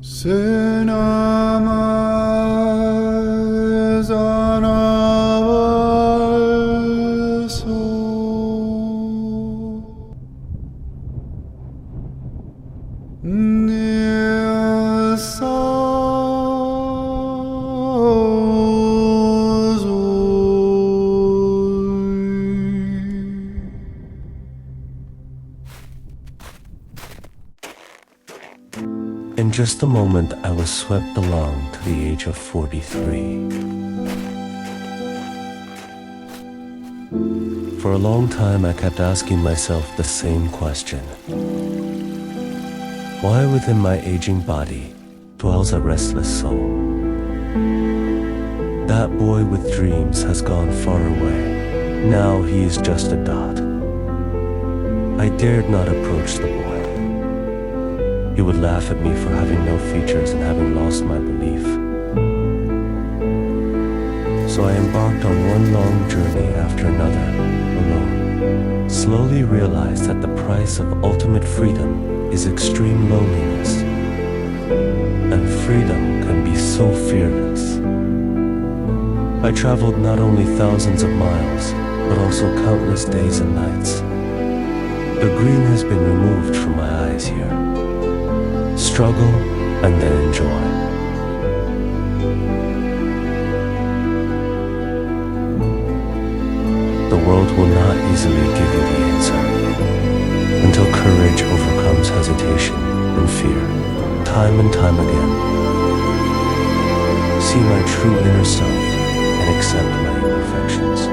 Cinemas on our soul. Near souls In just a moment, I was swept along to the age of 43. For a long time, I kept asking myself the same question. Why within my aging body dwells a restless soul? That boy with dreams has gone far away. Now he is just a dot. I dared not approach the boy. He would laugh at me for having no features and having lost my belief. So I embarked on one long journey after another, alone. Slowly realized that the price of ultimate freedom is extreme loneliness. And freedom can be so fearless. I traveled not only thousands of miles, but also countless days and nights. The green has been removed from my eyes here. Struggle and then enjoy. The world will not easily give you the answer until courage overcomes hesitation and fear, time and time again. See my true inner self and accept my imperfections.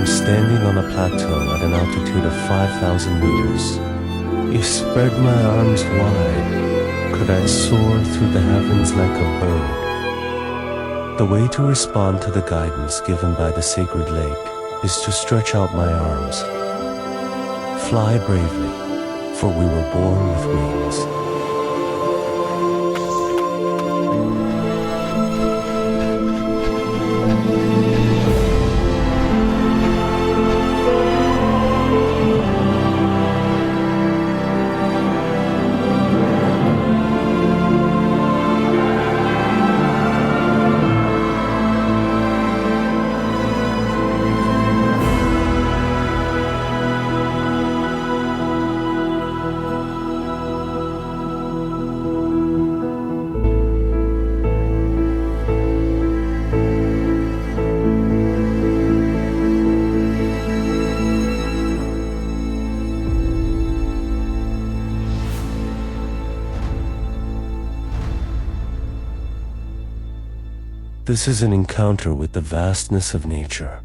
Standing on a plateau at an altitude of 5,000 meters. You spread my arms wide. Could I soar through the heavens like a bird? The way to respond to the guidance given by the sacred lake is to stretch out my arms. Fly bravely, for we were born with wings. This is an encounter with the vastness of nature.